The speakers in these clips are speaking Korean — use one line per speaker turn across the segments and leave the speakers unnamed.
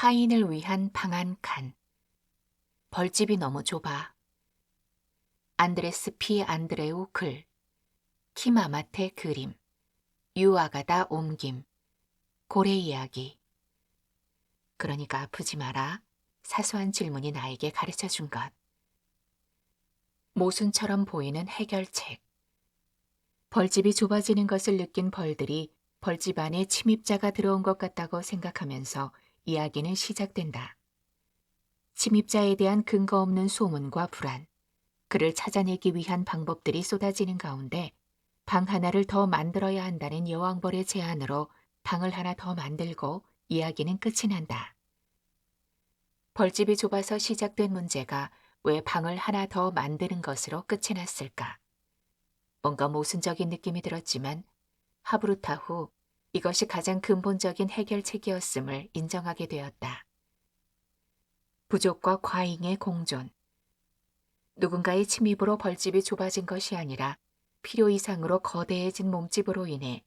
타인을 위한 방 한 칸. 벌집이 너무 좁아. 안드레스 피 안드레우 글. 키마마테 그림. 유아가다 옮김. 고래 이야기. 그러니까 아프지 마라. 사소한 질문이 나에게 가르쳐 준 것. 모순처럼 보이는 해결책. 벌집이 좁아지는 것을 느낀 벌들이 벌집 안에 침입자가 들어온 것 같다고 생각하면서 이야기는 시작된다. 침입자에 대한 근거 없는 소문과 불안, 그를 찾아내기 위한 방법들이 쏟아지는 가운데 방 하나를 더 만들어야 한다는 여왕벌의 제안으로 방을 하나 더 만들고 이야기는 끝이 난다. 벌집이 좁아서 시작된 문제가 왜 방을 하나 더 만드는 것으로 끝이 났을까? 뭔가 모순적인 느낌이 들었지만 하브루타 후 이것이 가장 근본적인 해결책이었음을 인정하게 되었다. 부족과 과잉의 공존. 누군가의 침입으로 벌집이 좁아진 것이 아니라 필요 이상으로 거대해진 몸집으로 인해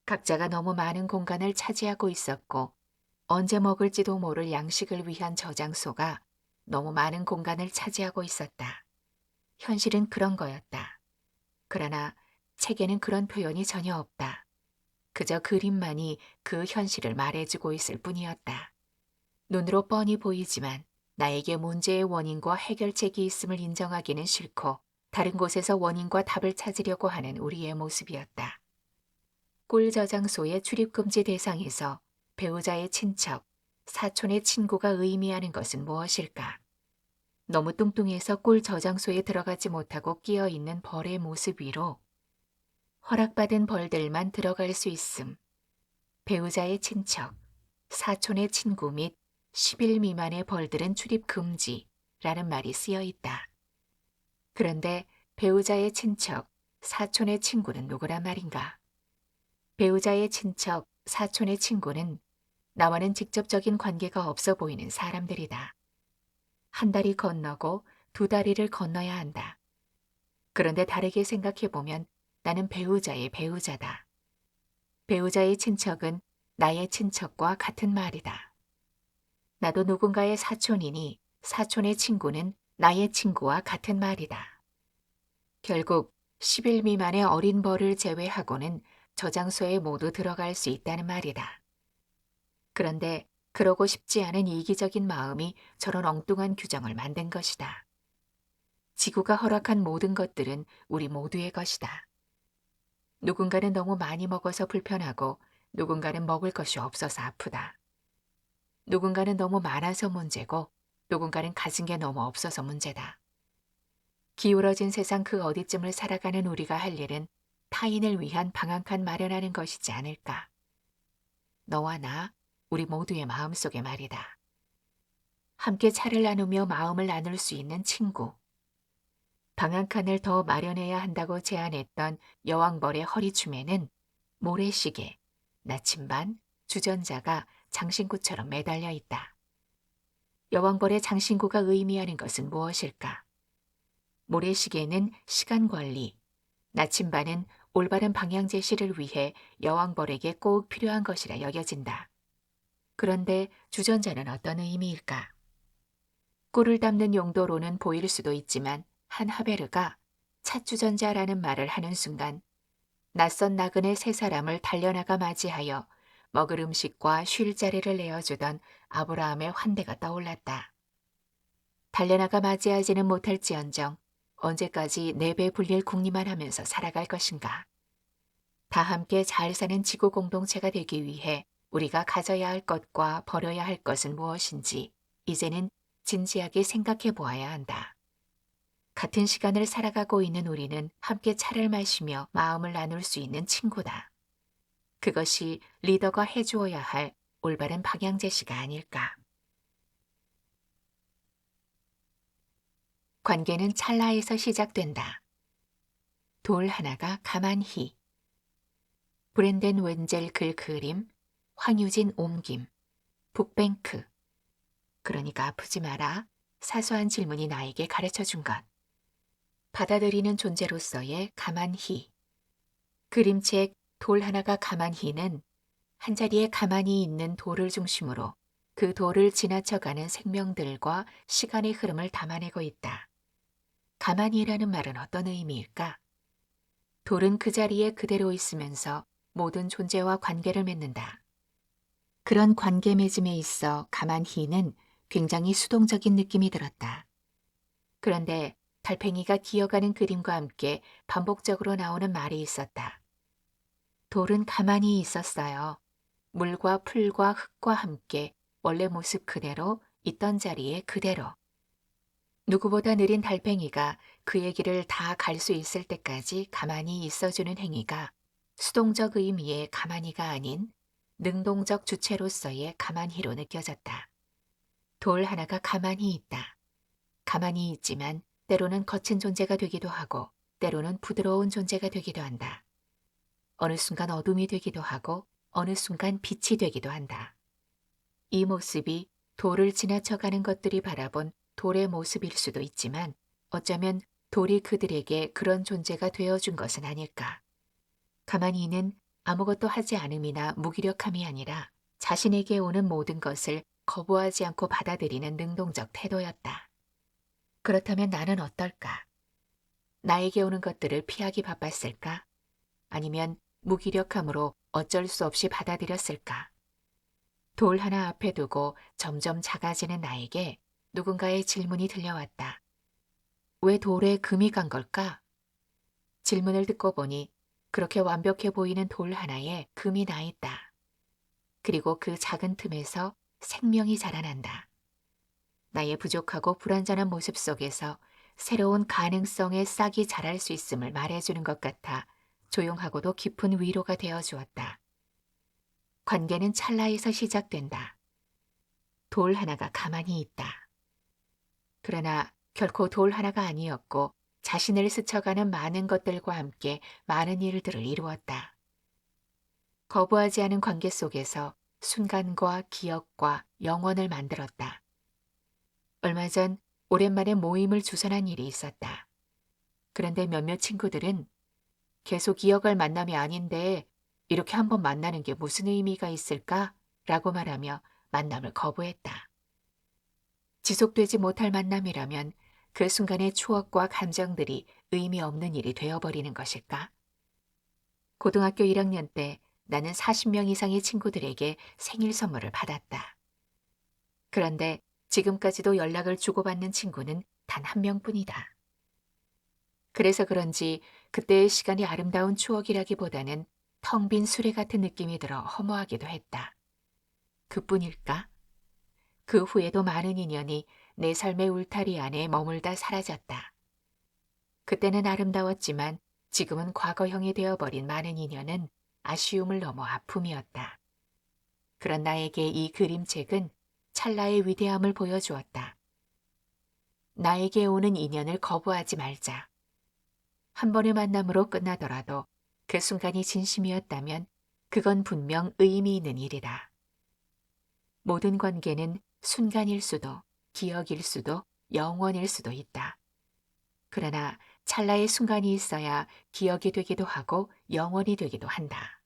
각자가 너무 많은 공간을 차지하고 있었고 언제 먹을지도 모를 양식을 위한 저장소가 너무 많은 공간을 차지하고 있었다. 현실은 그런 거였다. 그러나 책에는 그런 표현이 전혀 없다. 그저 그림만이 그 현실을 말해주고 있을 뿐이었다. 눈으로 뻔히 보이지만 나에게 문제의 원인과 해결책이 있음을 인정하기는 싫고 다른 곳에서 원인과 답을 찾으려고 하는 우리의 모습이었다. 꿀 저장소의 출입금지 대상에서 배우자의 친척, 사촌의 친구가 의미하는 것은 무엇일까? 너무 뚱뚱해서 꿀 저장소에 들어가지 못하고 끼어 있는 벌의 모습 위로 허락받은 벌들만 들어갈 수 있음. 배우자의 친척, 사촌의 친구 및 10일 미만의 벌들은 출입 금지라는 말이 쓰여 있다. 그런데 배우자의 친척, 사촌의 친구는 누구란 말인가? 배우자의 친척, 사촌의 친구는 나와는 직접적인 관계가 없어 보이는 사람들이다. 한 다리 건너고 두 다리를 건너야 한다. 그런데 다르게 생각해보면 나는 배우자의 배우자다. 배우자의 친척은 나의 친척과 같은 말이다. 나도 누군가의 사촌이니 사촌의 친구는 나의 친구와 같은 말이다. 결국 10일 미만의 어린 벌을 제외하고는 저장소에 모두 들어갈 수 있다는 말이다. 그런데 그러고 싶지 않은 이기적인 마음이 저런 엉뚱한 규정을 만든 것이다. 지구가 허락한 모든 것들은 우리 모두의 것이다. 누군가는 너무 많이 먹어서 불편하고 누군가는 먹을 것이 없어서 아프다. 누군가는 너무 많아서 문제고 누군가는 가진 게 너무 없어서 문제다. 기울어진 세상 그 어디쯤을 살아가는 우리가 할 일은 타인을 위한 방 한 칸 마련하는 것이지 않을까. 너와 나, 우리 모두의 마음속에 말이다. 함께 차를 나누며 마음을 나눌 수 있는 친구. 방 한 칸을 더 마련해야 한다고 제안했던 여왕벌의 허리춤에는 모래시계, 나침반, 주전자가 장신구처럼 매달려 있다. 여왕벌의 장신구가 의미하는 것은 무엇일까? 모래시계는 시간 관리, 나침반은 올바른 방향 제시를 위해 여왕벌에게 꼭 필요한 것이라 여겨진다. 그런데 주전자는 어떤 의미일까? 꿀을 담는 용도로는 보일 수도 있지만 한 하베르가 찻주전자라는 말을 하는 순간 낯선 나그네 세 사람을 달려나가 맞이하여 먹을 음식과 쉴 자리를 내어주던 아브라함의 환대가 떠올랐다. 달려나가 맞이하지는 못할지언정 언제까지 내 배 불릴 궁리만 하면서 살아갈 것인가. 다 함께 잘 사는 지구 공동체가 되기 위해 우리가 가져야 할 것과 버려야 할 것은 무엇인지 이제는 진지하게 생각해 보아야 한다. 같은 시간을 살아가고 있는 우리는 함께 차를 마시며 마음을 나눌 수 있는 친구다. 그것이 리더가 해주어야 할 올바른 방향 제시가 아닐까. 관계는 찰나에서 시작된다. 돌 하나가 가만히. 브렌덴 웬젤 글 그림, 황유진 옮김, 북뱅크. 그러니까 아프지 마라. 사소한 질문이 나에게 가르쳐 준 것. 받아들이는 존재로서의 가만히. 그림책 돌 하나가 가만히는 한자리에 가만히 있는 돌을 중심으로 그 돌을 지나쳐가는 생명들과 시간의 흐름을 담아내고 있다. 가만히라는 말은 어떤 의미일까? 돌은 그 자리에 그대로 있으면서 모든 존재와 관계를 맺는다. 그런 관계 맺음에 있어 가만히는 굉장히 수동적인 느낌이 들었다. 그런데 달팽이가 기어가는 그림과 함께 반복적으로 나오는 말이 있었다. 돌은 가만히 있었어요. 물과 풀과 흙과 함께 원래 모습 그대로 있던 자리에 그대로. 누구보다 느린 달팽이가 그의 길을 다 갈 수 있을 때까지 가만히 있어주는 행위가 수동적 의미의 가만히가 아닌 능동적 주체로서의 가만히로 느껴졌다. 돌 하나가 가만히 있다. 가만히 있지만 때로는 거친 존재가 되기도 하고 때로는 부드러운 존재가 되기도 한다. 어느 순간 어둠이 되기도 하고 어느 순간 빛이 되기도 한다. 이 모습이 돌을 지나쳐가는 것들이 바라본 돌의 모습일 수도 있지만 어쩌면 돌이 그들에게 그런 존재가 되어준 것은 아닐까. 가만히 있는 아무것도 하지 않음이나 무기력함이 아니라 자신에게 오는 모든 것을 거부하지 않고 받아들이는 능동적 태도였다. 그렇다면 나는 어떨까? 나에게 오는 것들을 피하기 바빴을까? 아니면 무기력함으로 어쩔 수 없이 받아들였을까? 돌 하나 앞에 두고 점점 작아지는 나에게 누군가의 질문이 들려왔다. 왜 돌에 금이 간 걸까? 질문을 듣고 보니 그렇게 완벽해 보이는 돌 하나에 금이 나 있다. 그리고 그 작은 틈에서 생명이 자라난다. 나의 부족하고 불완전한 모습 속에서 새로운 가능성의 싹이 자랄 수 있음을 말해주는 것 같아 조용하고도 깊은 위로가 되어 주었다. 관계는 찰나에서 시작된다. 돌 하나가 가만히 있다. 그러나 결코 돌 하나가 아니었고 자신을 스쳐가는 많은 것들과 함께 많은 일들을 이루었다. 거부하지 않은 관계 속에서 순간과 기억과 영원을 만들었다. 얼마 전 오랜만에 모임을 주선한 일이 있었다. 그런데 몇몇 친구들은 계속 이어갈 만남이 아닌데 이렇게 한번 만나는 게 무슨 의미가 있을까? 라고 말하며 만남을 거부했다. 지속되지 못할 만남이라면 그 순간의 추억과 감정들이 의미 없는 일이 되어버리는 것일까? 고등학교 1학년 때 나는 40명 이상의 친구들에게 생일 선물을 받았다. 그런데 지금까지도 연락을 주고받는 친구는 단 한 명뿐이다. 그래서 그런지 그때의 시간이 아름다운 추억이라기보다는 텅 빈 수레 같은 느낌이 들어 허무하기도 했다. 그뿐일까? 그 후에도 많은 인연이 내 삶의 울타리 안에 머물다 사라졌다. 그때는 아름다웠지만 지금은 과거형이 되어버린 많은 인연은 아쉬움을 넘어 아픔이었다. 그런 나에게 이 그림책은 찰나의 위대함을 보여주었다. 나에게 오는 인연을 거부하지 말자. 한 번의 만남으로 끝나더라도 그 순간이 진심이었다면 그건 분명 의미 있는 일이다. 모든 관계는 순간일 수도, 기억일 수도, 영원일 수도 있다. 그러나 찰나의 순간이 있어야 기억이 되기도 하고 영원이 되기도 한다.